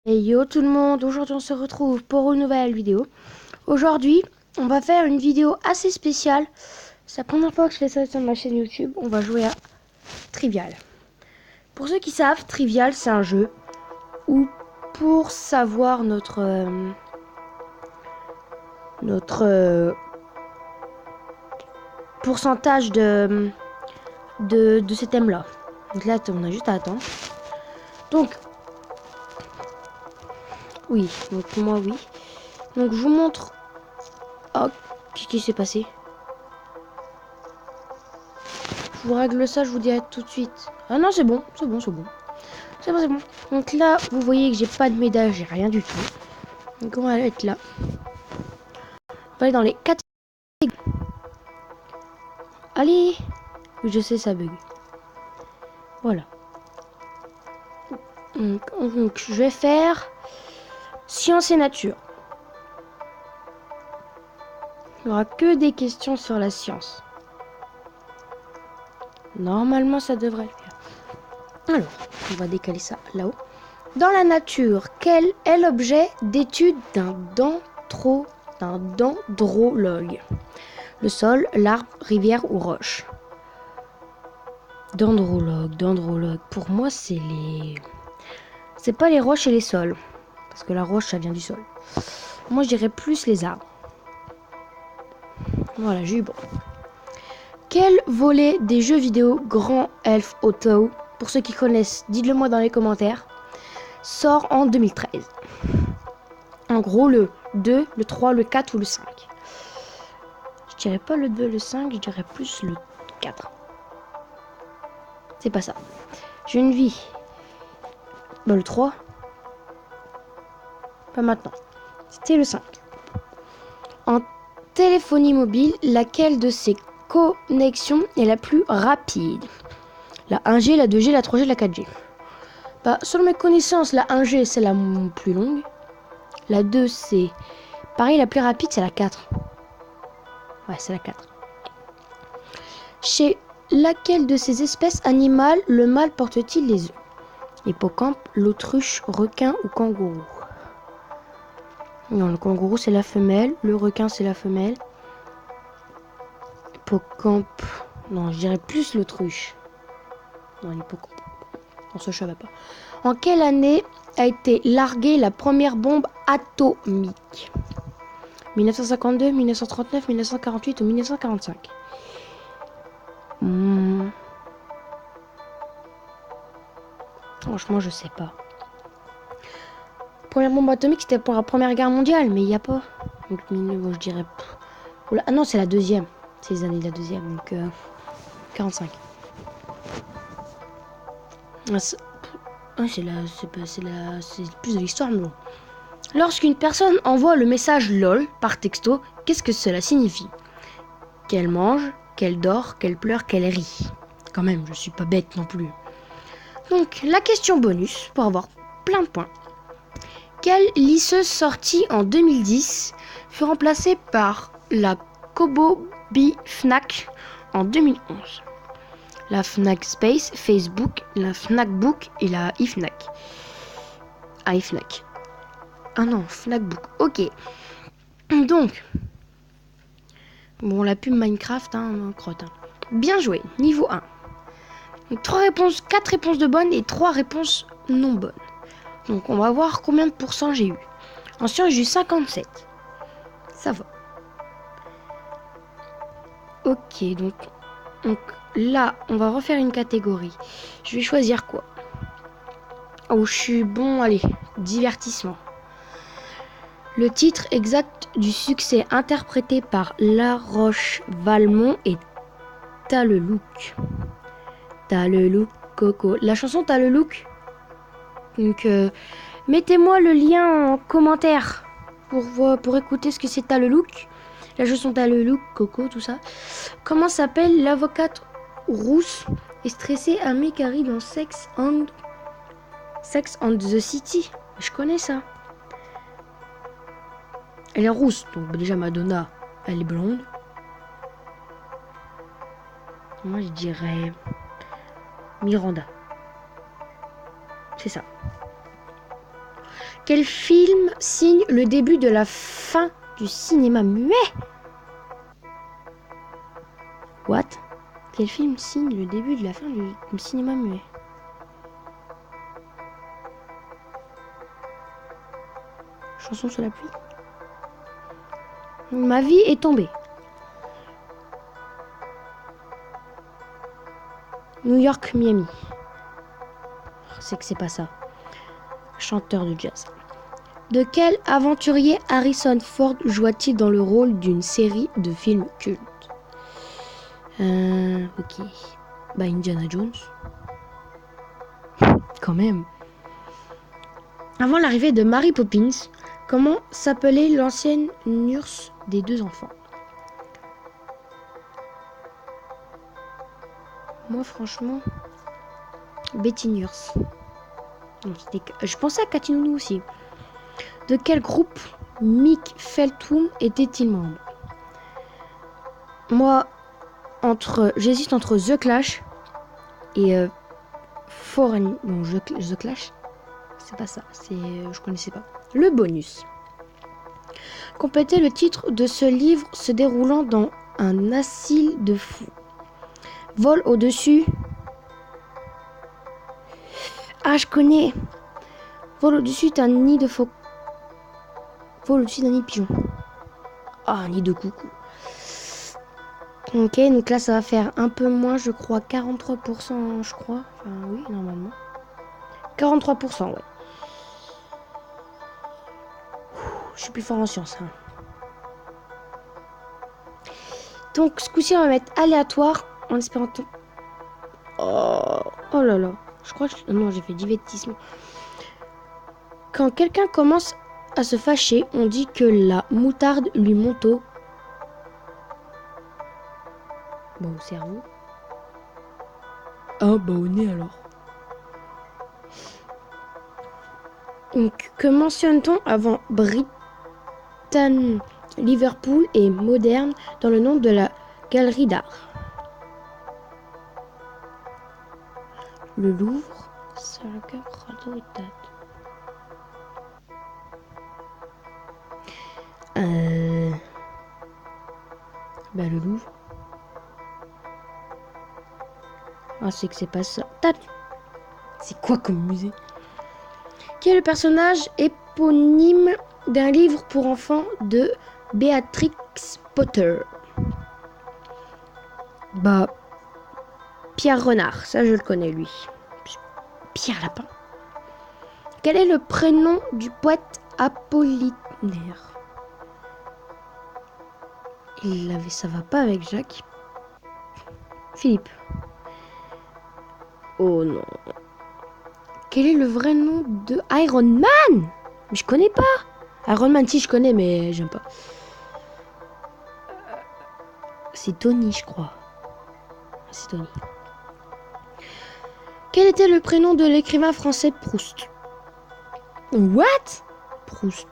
Et yo tout le monde, aujourd'hui on se retrouve pour une nouvelle vidéo. Aujourd'hui, on va faire une vidéo assez spéciale. C'est la première fois que je fais ça sur ma chaîne YouTube. On va jouer à Trivial. Pour ceux qui savent, Trivial c'est un jeu où pour savoir notre pourcentage de ces thèmes-là. Donc là, on a juste à attendre. Donc, oui, donc moi oui. Donc je vous montre... Oh, qu'est-ce qui s'est passé? Je vous règle ça, je vous dirai tout de suite. Ah non, c'est bon, c'est bon, c'est bon. C'est bon, c'est bon. Donc là, vous voyez que j'ai pas de médaille, j'ai rien du tout. Donc on va être là. On va aller dans les catégories. Allez. Oui, je sais, ça bug. Voilà. Donc je vais faire sciences et nature. Il n'y aura que des questions sur la science. Normalement, ça devrait le faire. Alors, on va décaler ça là-haut. Dans la nature, quel est l'objet d'étude d'un dendrologue? Le sol, l'arbre, rivière ou roche? Dendrologue. Pour moi, c'est les... C'est pas les roches et les sols. Parce que la roche, ça vient du sol. Moi, je dirais plus les arbres. Voilà, j'ai eu bon. Quel volet des jeux vidéo Grand Theft Auto, pour ceux qui connaissent, dites-le moi dans les commentaires, sort en 2013? En gros, le 2, le 3, le 4 ou le 5? Je dirais pas le 2, le 5, je dirais plus le 4. C'est pas ça. J'ai une vie. Bah, le 3. Pas maintenant. C'était le 5. En téléphonie mobile, laquelle de ces connexions est la plus rapide? La 1G, la 2G, la 3G, la 4G. Bah, selon mes connaissances, la 1G, c'est la plus longue. La 2, c'est... Pareil, la plus rapide, c'est la 4. Ouais, c'est la 4. Chez laquelle de ces espèces animales le mâle porte-t-il les œufs? Hippocampe, l'autruche, requin ou kangourou? Non, le kangourou, c'est la femelle. Le requin, c'est la femelle. Hippocampe... Non, je dirais plus l'autruche. Non, l'hippocampe. On se savait pas. En quelle année a été larguée la première bombe atomique? 1952, 1939, 1948 ou 1945? Franchement, je sais pas. Première bombe atomique, c'était pour la Première Guerre mondiale, mais il n'y a pas. Donc, je dirais... Ah non, c'est la deuxième. C'est les années de la deuxième, donc 45. Ah, c'est plus de l'histoire, mais bon. Lorsqu'une personne envoie le message LOL par texto, qu'est-ce que cela signifie? Qu'elle mange, qu'elle dort, qu'elle pleure, qu'elle rit. Quand même, je suis pas bête non plus. Donc, la question bonus, pour avoir plein de points. Quelle liceuse sortie en 2010 fut remplacée par la Kobo Fnac en 2011? La Fnac Space, Facebook, la Fnac Book et la iFnac. iFnac. Ah non, Fnac Book. Ok. Donc, bon, la pub Minecraft, crotte. Bien joué, niveau 1. Donc, 4 réponses de bonnes et 3 réponses non bonnes. Donc, on va voir combien de pourcents j'ai eu. En sciences, j'ai eu 57. Ça va. Ok, donc là, on va refaire une catégorie. Je vais choisir quoi? Oh, je suis bon, allez, divertissement. Le titre exact du succès interprété par La Roche-Valmont est T'as le look. T'as le look, Coco. La chanson T'as le look. Donc, mettez-moi le lien en commentaire pour écouter ce que c'est T'as le look. La chanson T'as le look, Coco, tout ça. Comment s'appelle l'avocate rousse et stressée Amy Carey dans Sex and the City? Je connais ça. Elle est rousse, donc déjà Madonna, elle est blonde. Moi je dirais Miranda. C'est ça. Quel film signe le début de la fin du cinéma muet? What? Quel film signe le début de la fin du cinéma muet? Chanson sur la pluie. Ma vie est tombée. New York, Miami. C'est que c'est pas ça. Chanteur de jazz. De quel aventurier Harrison Ford joua-t-il dans le rôle d'une série de films cultes? Ok. Bah Indiana Jones. Quand même. Avant l'arrivée de Mary Poppins, comment s'appelait l'ancienne nurse des deux enfants? Moi franchement, Betty Nurse. Non, je pensais à Cathy Nounou aussi. De quel groupe Mick Feltoum était-il membre? Moi, j'hésite entre The Clash et Foreign. Non, The Clash, c'est pas ça. Je connaissais pas. Le bonus. Complétez le titre de ce livre se déroulant dans un asile de fous. Vol au-dessus. Ah, je connais. Vol au-dessus d'un nid de faucon. Vol au-dessus d'un nid de pigeon. Ah, un nid de coucou. Ok, donc là, ça va faire un peu moins, je crois, 43%, je crois. Enfin, oui, normalement. 43%, ouais. Je suis plus fort en sciences. Hein. Donc, ce coup-ci, on va mettre aléatoire en espérant... Oh là là. Je crois que... Non, j'ai fait divertissement. Quand quelqu'un commence à se fâcher, on dit que la moutarde lui monte au... Bon, au cerveau. Ah, bah au nez alors. Donc, que mentionne-t-on avant Britain, Liverpool et Moderne dans le nom de la galerie d'art? Le Louvre, Saraka, Prado et Tate. Bah le Louvre. Ah, c'est que c'est pas ça. Tate. C'est quoi comme musée? Qui est le personnage éponyme d'un livre pour enfants de Beatrix Potter? Bah, Pierre Renard, ça je le connais lui. Pierre Lapin. Quel est le prénom du poète Apollinaire? Ça va pas avec Jacques. Philippe. Oh non. Quel est le vrai nom de Iron Man? Mais je connais pas. Iron Man, si je connais, mais j'aime pas. C'est Tony, je crois. C'est Tony. Quel était le prénom de l'écrivain français Proust? What? Proust.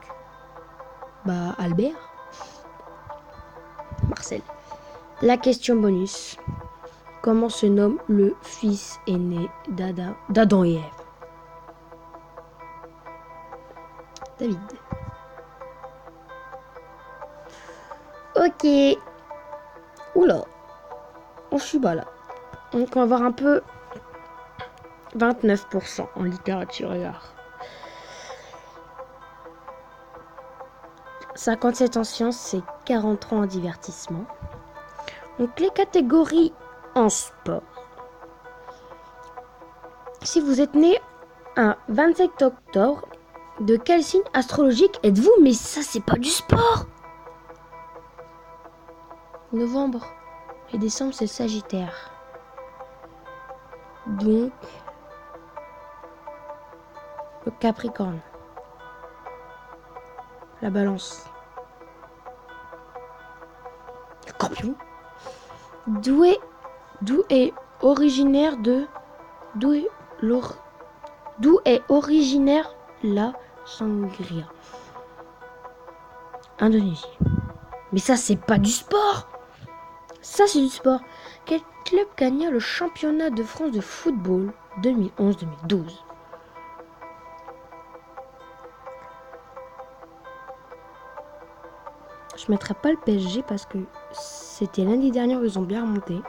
Bah, Albert. Marcel. La question bonus. Comment se nomme le fils aîné d'Adam et Ève? David. Ok. Oula. On suis bas là. Donc on va voir un peu 29% en littérature et art. 57 en sciences, c'est 43 en divertissement. Donc les catégories en sport. Si vous êtes né un 27 octobre, de quel signe astrologique êtes-vous? Mais ça, c'est pas du sport. Novembre et décembre, c'est Sagittaire. Donc, le Capricorne. La Balance. Le Scorpion. D'où est originaire la sangria? Indonésie. Mais ça, c'est pas du sport. Ça, c'est du sport. Quel club gagna le championnat de France de football 2011-2012? Je mettrai pas le PSG parce que c'était l'année dernière où ils ont bien remonté.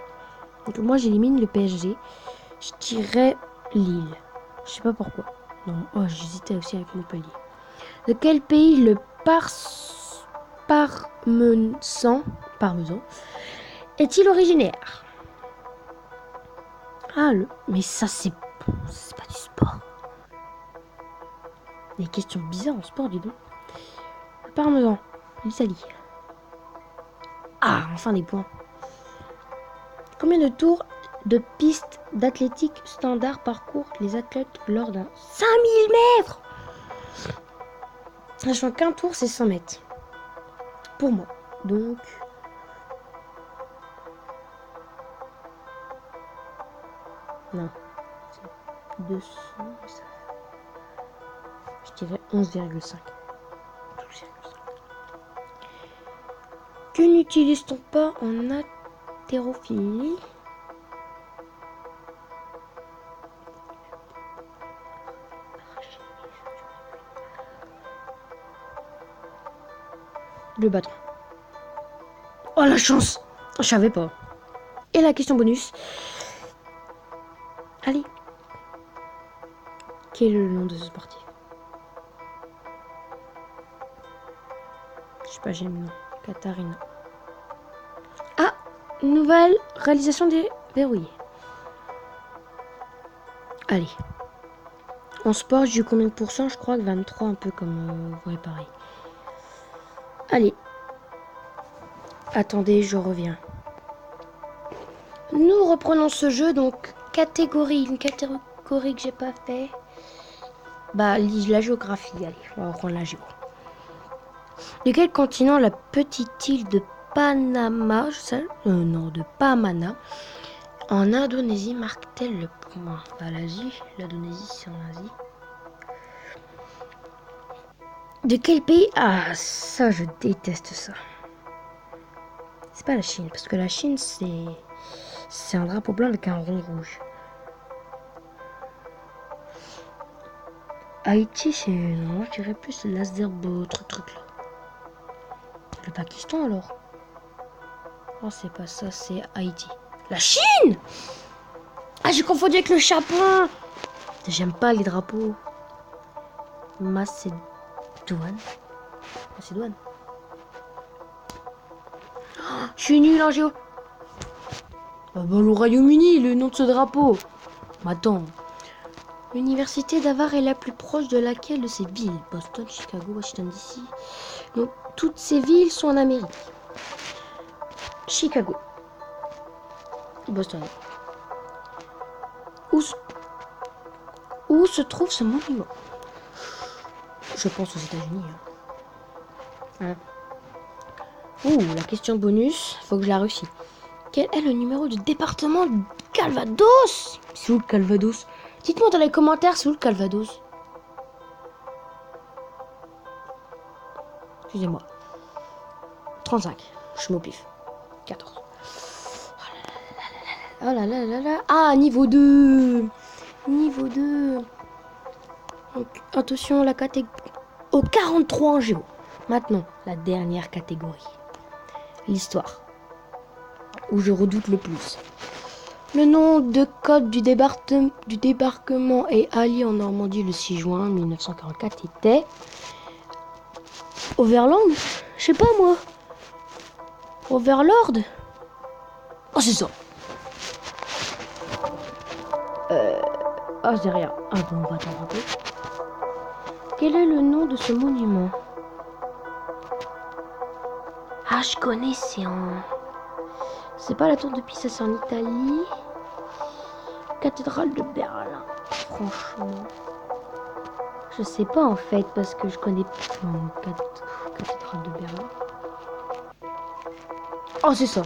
Donc moi j'élimine le PSG. Je dirais Lille. Je sais pas pourquoi. Non, oh j'hésitais aussi avec Montpellier. De quel pays le parmesan est-il originaire? Ah mais ça c'est pas du sport. Des questions bizarres en sport, dis donc. Le parmesan, l'Italie. Ah, enfin des points. Combien de tours de piste d'athlétique standard parcourent les athlètes lors d'un 5000 mètres? Sachant qu'un tour, c'est 100 mètres. Pour moi. Donc... Non. C'est 200... Je dirais 11,5. Que n'utilise-t-on pas en haltérophilie? Le bâton. Oh la chance! Je savais pas. Et la question bonus. Allez. Quel est le nom de ce sportif? Je sais pas, j'ai le nom. Katharina. Ah! Nouvelle réalisation des verrouillés. Allez. En sport, j'ai eu combien de pourcents? Je crois que 23, un peu comme vous pareil. Allez. Attendez, je reviens. Nous reprenons ce jeu, donc une catégorie que j'ai pas fait. Bah, la géographie, allez, on va reprendre la géo. De quel continent la petite île de Panama, de Pamana, en Indonésie marque-t-elle le point? Bah, l'Asie, l'Indonésie c'est en Asie. De quel pays? Ah, ça, je déteste ça. C'est pas la Chine, parce que la Chine, c'est un drapeau blanc avec un rond rouge. Haïti, c'est... Non, je dirais plus l'Azerbaïdjan, truc là. Le Pakistan, alors? Oh, c'est pas ça, c'est Haïti. La Chine! Ah, j'ai confondu avec le Japon! J'aime pas les drapeaux. Macédoine. Macédoine. Oh, je suis nul en géo. Ah bah, le Royaume-Uni, le nom de ce drapeau. Mais attends. L'université d'Harvard est la plus proche de laquelle de ces villes? Boston, Chicago, Washington DC. Donc, toutes ces villes sont en Amérique. Chicago. Boston. Où se trouve ce monument? Je pense aux États-Unis. Hein. Ouh, la question bonus, faut que je la réussisse. Quel est le numéro du département de Calvados? C'est où le Calvados? Dites-moi dans les commentaires, c'est où le Calvados? Excusez-moi. 35. Je m'au pif. 14. Oh là là là là. Ah, niveau 2. Niveau 2. Donc, attention, la catégorie. Au 43 en géo. Maintenant, la dernière catégorie. L'histoire. Où je redoute le plus. Le nom de code du débarquement et allié en Normandie le 6 juin 1944 était... Overland? Je sais pas moi. Overlord? Oh, c'est ça. Ah, c'est rien. Ah bon, on va attendre un peu. Quel est le nom de ce monument? Ah, je connais, c'est en... C'est pas la tour de Pisa, c'est en Italie. Cathédrale de Berlin. Franchement. Je sais pas en fait, parce que je connais pas cathédrale de Berlin. Oh, c'est ça.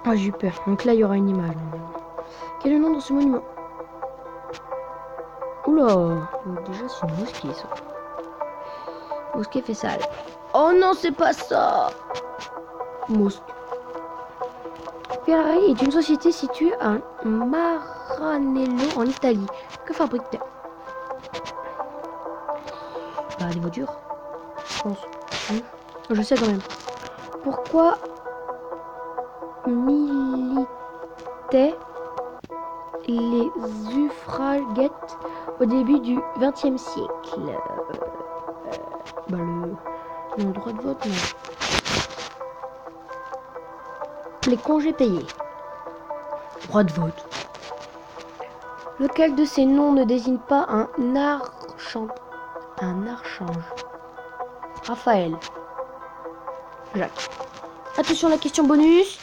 Oh, j'ai eu peur. Donc là, il y aura une image. Quel est le nom de ce monument? Oula. Déjà, c'est une mosquée, ça. Mosquée fait sale. Oh non, c'est pas ça. Mosquée. Ferrari est une société située à Maranello en Italie. Que fabrique-t-elle? Bah, des voitures. je pense. Je sais quand même. Pourquoi militaient les suffragettes au début du XXe siècle? Le droit de vote, non. Les congés payés. Droit de vote. Lequel de ces noms ne désigne pas un archange? Raphaël. Jacques. Attention à la question bonus.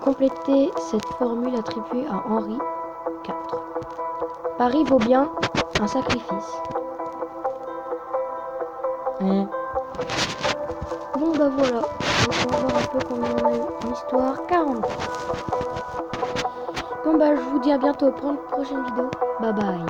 Complétez cette formule attribuée à Henri IV. Paris vaut bien un sacrifice. Bon bah voilà. Donc on va voir un peu combien on a eu en histoire. 40. Bon bah je vous dis à bientôt pour une prochaine vidéo. Bye bye.